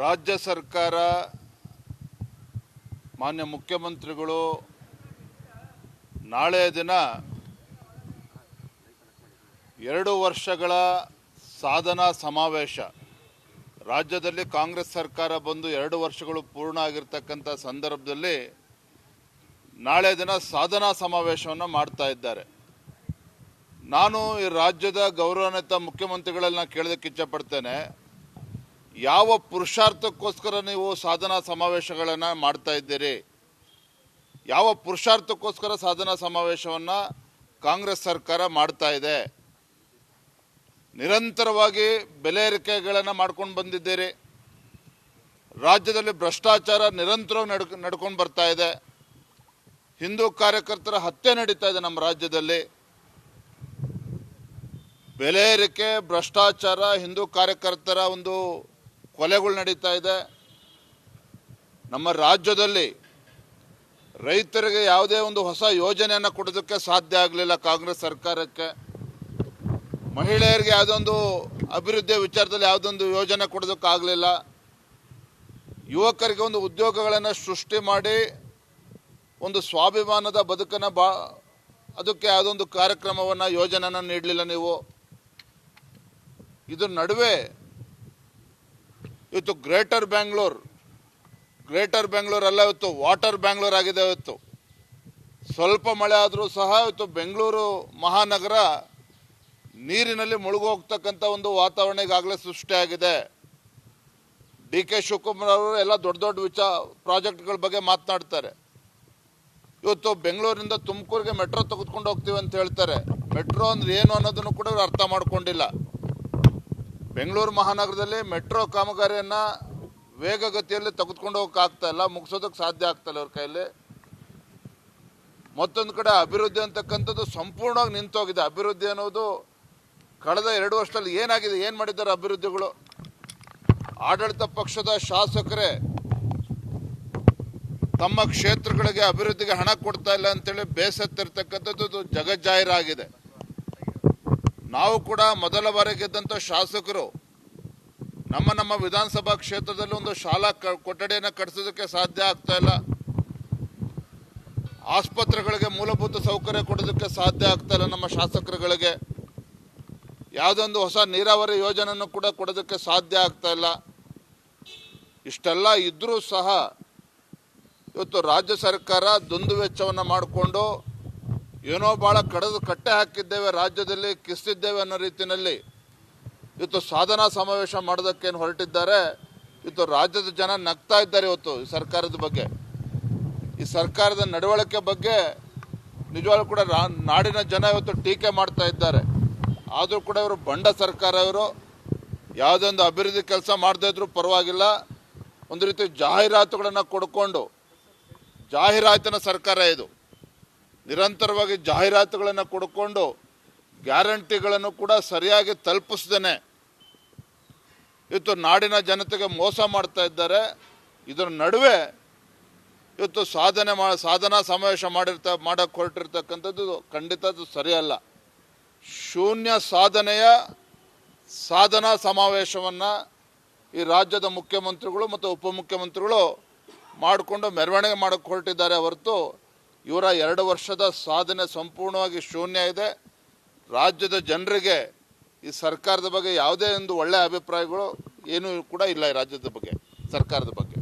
ರಾಜ್ಯ ಸರ್ಕಾರ ಮಾನ್ಯ ಮುಖ್ಯಮಂತ್ರಿಗಳು ನಾಳೆಯ ದಿನ 2 ವರ್ಷಗಳ ಸಾಧನಾ ಸಮಾವೇಶ ರಾಜ್ಯದಲ್ಲಿ ಕಾಂಗ್ರೆಸ್ ಸರ್ಕಾರ ಬಂದು 2 ವರ್ಷಗಳು ಪೂರ್ಣ ಆಗಿರತಕ್ಕಂತ ಸಂದರ್ಭದಲ್ಲಿ ನಾಳೆ ದಿನ ಸಾಧನಾ ಸಮಾವೇಶವನ್ನು ಮಾಡ್ತಾ ಇದ್ದಾರೆ. ನಾನು ಈ ರಾಜ್ಯದ ಗೌರವಾನ್ವಿತ ಮುಖ್ಯಮಂತ್ರಿಗಳನ್ನ ಕೇಳೋದಕ್ಕೆ ಇಚ್ಛಪಡ್ತೇನೆ, ಯಾವ ಪುರುಷಾರ್ಥಕ್ಕೋಸ್ಕರ ನೀವು ಸಾಧನಾ ಸಮಾವೇಶಗಳನ್ನು ಮಾಡ್ತಾ ಇದ್ದೀರಿ? ಯಾವ ಪುರುಷಾರ್ಥಕ್ಕೋಸ್ಕರ ಸಾಧನಾ ಸಮಾವೇಶವನ್ನು ಕಾಂಗ್ರೆಸ್ ಸರ್ಕಾರ ಮಾಡ್ತಾ ಇದೆ? ನಿರಂತರವಾಗಿ ಬೆಲೆ ಏರಿಕೆಗಳನ್ನು ಮಾಡ್ಕೊಂಡು ಬಂದಿದ್ದೀರಿ. ರಾಜ್ಯದಲ್ಲಿ ಭ್ರಷ್ಟಾಚಾರ ನಿರಂತರವಾಗಿ ನಡ್ಕೊಂಡು ಬರ್ತಾ ಇದೆ. ಹಿಂದೂ ಕಾರ್ಯಕರ್ತರ ಹತ್ಯೆ ನಡೀತಾ ಇದೆ ನಮ್ಮ ರಾಜ್ಯದಲ್ಲಿ. ಬೆಲೆ ಏರಿಕೆ, ಭ್ರಷ್ಟಾಚಾರ, ಹಿಂದೂ ಕಾರ್ಯಕರ್ತರ ಒಂದು ಕೊಲೆಗಳು ನಡೀತಾ ಇದೆ. ನಮ್ಮ ರಾಜ್ಯದಲ್ಲಿ ರೈತರಿಗೆ ಯಾವುದೇ ಒಂದು ಹೊಸ ಯೋಜನೆಯನ್ನು ಕೊಡೋದಕ್ಕೆ ಸಾಧ್ಯ ಆಗಲಿಲ್ಲ ಕಾಂಗ್ರೆಸ್ ಸರ್ಕಾರಕ್ಕೆ. ಮಹಿಳೆಯರಿಗೆ ಯಾವುದೊಂದು ಅಭಿವೃದ್ಧಿಯ ವಿಚಾರದಲ್ಲಿ ಯಾವುದೊಂದು ಯೋಜನೆ ಕೊಡೋದಕ್ಕಾಗಲಿಲ್ಲ. ಯುವಕರಿಗೆ ಒಂದು ಉದ್ಯೋಗಗಳನ್ನು ಸೃಷ್ಟಿ ಮಾಡಿ ಒಂದು ಸ್ವಾಭಿಮಾನದ ಬದುಕನ್ನು ಅದಕ್ಕೆ ಯಾವುದೊಂದು ಕಾರ್ಯಕ್ರಮವನ್ನು ಯೋಜನೆಯನ್ನು ನೀಡಲಿಲ್ಲ ನೀವು. ಇದರ ನಡುವೆ ಇವತ್ತು ಗ್ರೇಟರ್ ಬೆಂಗಳೂರು ಅಲ್ಲ, ಇವತ್ತು ವಾಟರ್ ಬೆಂಗಳೂರು ಆಗಿದೆ. ಇವತ್ತು ಸ್ವಲ್ಪ ಮಳೆ ಆದರೂ ಸಹ ಇವತ್ತು ಬೆಂಗಳೂರು ಮಹಾನಗರ ನೀರಿನಲ್ಲಿ ಮುಳುಗೋಗ್ತಕ್ಕಂಥ ಒಂದು ವಾತಾವರಣ ಈಗಾಗಲೇ ಸೃಷ್ಟಿಯಾಗಿದೆ. DK ಶಿವಕುಮಾರ್ ಅವರು ಎಲ್ಲ ದೊಡ್ಡ ಪ್ರಾಜೆಕ್ಟ್ಗಳ ಬಗ್ಗೆ ಮಾತನಾಡ್ತಾರೆ. ಇವತ್ತು ಬೆಂಗಳೂರಿನಿಂದ ತುಮಕೂರಿಗೆ ಮೆಟ್ರೋ ತೆಗೆದುಕೊಂಡು ಹೋಗ್ತೀವಿ ಅಂತ ಹೇಳ್ತಾರೆ. ಮೆಟ್ರೋ ಅಂದ್ರೆ ಏನು ಅನ್ನೋದನ್ನು ಕೂಡ ಇವರು ಅರ್ಥ ಮಾಡ್ಕೊಂಡಿಲ್ಲ. ಬೆಂಗಳೂರು ಮಹಾನಗರದಲ್ಲಿ ಮೆಟ್ರೋ ಕಾಮಗಾರಿಯನ್ನು ವೇಗಗತಿಯಲ್ಲಿ ತೆಗೆದುಕೊಂಡು ಹೋಗೋಕ್ಕಾಗ್ತಾ ಇಲ್ಲ, ಮುಗಿಸೋದಕ್ಕೆ ಸಾಧ್ಯ ಆಗ್ತಾ ಇಲ್ಲ ಅವ್ರ ಕೈಯಲ್ಲಿ. ಮತ್ತೊಂದು ಕಡೆ ಅಭಿವೃದ್ಧಿ ಅಂತಕ್ಕಂಥದ್ದು ಸಂಪೂರ್ಣವಾಗಿ ನಿಂತೋಗಿದೆ. ಅಭಿವೃದ್ಧಿ ಅನ್ನೋದು ಕಳೆದ 2 ವರ್ಷದಲ್ಲಿ ಏನಾಗಿದೆ, ಏನು ಮಾಡಿದ್ದಾರೆ ಅಭಿವೃದ್ಧಿಗಳು? ಆಡಳಿತ ಪಕ್ಷದ ಶಾಸಕರೇ ತಮ್ಮ ಕ್ಷೇತ್ರಗಳಿಗೆ ಅಭಿವೃದ್ಧಿಗೆ ಹಣ ಕೊಡ್ತಾ ಇಲ್ಲ ಅಂತೇಳಿ ಬೇಸತ್ತಿರ್ತಕ್ಕಂಥದ್ದು ಜಗಜ್ಜಾಹೀರಾಗಿದೆ. ನಾವು ಕೂಡ ಮೊದಲ ಬಾರಿ ಗೆದ್ದಂಥ ಶಾಸಕರು ನಮ್ಮ ವಿಧಾನಸಭಾ ಕ್ಷೇತ್ರದಲ್ಲಿ ಒಂದು ಶಾಲಾ ಕೊಠಡಿಯನ್ನು ಕಟ್ಟಿಸೋದಕ್ಕೆ ಸಾಧ್ಯ ಆಗ್ತಾ ಇಲ್ಲ. ಆಸ್ಪತ್ರೆಗಳಿಗೆ ಮೂಲಭೂತ ಸೌಕರ್ಯ ಕೊಡೋದಕ್ಕೆ ಸಾಧ್ಯ ಆಗ್ತಾ ಇಲ್ಲ. ನಮ್ಮ ಶಾಸಕರುಗಳಿಗೆ ಯಾವುದೊಂದು ಹೊಸ ನೀರಾವರಿ ಯೋಜನೆಯನ್ನು ಕೂಡ ಕೊಡೋದಕ್ಕೆ ಸಾಧ್ಯ ಆಗ್ತಾ ಇಲ್ಲ. ಇಷ್ಟೆಲ್ಲ ಇದ್ರೂ ಸಹ ಇವತ್ತು ರಾಜ್ಯ ಸರ್ಕಾರ ದುಂದು ವೆಚ್ಚವನ್ನು ಮಾಡಿಕೊಂಡು ಏನೋ ಭಾಳ ಕಟ್ಟೆ ಹಾಕಿದ್ದೇವೆ, ರಾಜ್ಯದಲ್ಲಿ ಕಿಸ್ತಿದ್ದೇವೆ ಅನ್ನೋ ರೀತಿಯಲ್ಲಿ ಇವತ್ತು ಸಾಧನಾ ಸಮಾವೇಶ ಮಾಡೋದಕ್ಕೇನು ಹೊರಟಿದ್ದಾರೆ. ಇವತ್ತು ರಾಜ್ಯದ ಜನ ನಗ್ತಾ ಇದ್ದಾರೆ. ಇವತ್ತು ಈ ಸರ್ಕಾರದ ಬಗ್ಗೆ, ಈ ಸರ್ಕಾರದ ನಡವಳಿಕೆ ಬಗ್ಗೆ ನಿಜವಾಗ್ಲೂ ಕೂಡ ನಾಡಿನ ಜನ ಇವತ್ತು ಟೀಕೆ ಮಾಡ್ತಾ ಇದ್ದಾರೆ. ಆದರೂ ಕೂಡ ಇವರು ಬಂಡ ಸರ್ಕಾರ. ಇವರು ಯಾವುದೊಂದು ಅಭಿವೃದ್ಧಿ ಕೆಲಸ ಮಾಡದೇ ಇದ್ರೂ ಪರವಾಗಿಲ್ಲ, ಒಂದು ರೀತಿ ಜಾಹೀರಾತುಗಳನ್ನು ಕೊಡ್ಕೊಂಡು, ಜಾಹೀರಾತಿನ ಸರ್ಕಾರ ಇದು. ನಿರಂತರವಾಗಿ ಜಾಹೀರಾತುಗಳನ್ನು ಕೊಡ್ಕೊಂಡು ಗ್ಯಾರಂಟಿಗಳನ್ನು ಕೂಡ ಸರಿಯಾಗಿ ತಲುಪಿಸ್ದೇನೆ ಇವತ್ತು ನಾಡಿನ ಜನತೆಗೆ ಮೋಸ ಮಾಡ್ತಾ ಇದ್ದಾರೆ. ಇದರ ನಡುವೆ ಇವತ್ತು ಸಾಧನಾ ಸಮಾವೇಶ ಮಾಡಕ್ಕೆ ಹೊರಟಿರ್ತಕ್ಕಂಥದ್ದು ಖಂಡಿತ ಸರಿಯಲ್ಲ. ಶೂನ್ಯ ಸಾಧನೆಯ ಸಾಧನಾ ಸಮಾವೇಶವನ್ನು ಈ ರಾಜ್ಯದ ಮುಖ್ಯಮಂತ್ರಿಗಳು ಮತ್ತು ಉಪಮುಖ್ಯಮಂತ್ರಿಗಳು ಮಾಡಿಕೊಂಡು ಮೆರವಣಿಗೆ ಮಾಡೋಕ್ಕೆ ಹೊರಟಿದ್ದಾರೆ ಹೊರತು ಇವರ 2 ವರ್ಷದ ಸಾಧನೆ ಸಂಪೂರ್ಣವಾಗಿ ಶೂನ್ಯ ಇದೆ. ರಾಜ್ಯದ ಜನರಿಗೆ ಈ ಸರ್ಕಾರದ ಬಗ್ಗೆ ಯಾವುದೇ ಒಂದು ಒಳ್ಳೆಯ ಅಭಿಪ್ರಾಯಗಳು ಏನೂ ಕೂಡ ಇಲ್ಲ ಈ ರಾಜ್ಯದ ಬಗ್ಗೆ, ಸರ್ಕಾರದ ಬಗ್ಗೆ.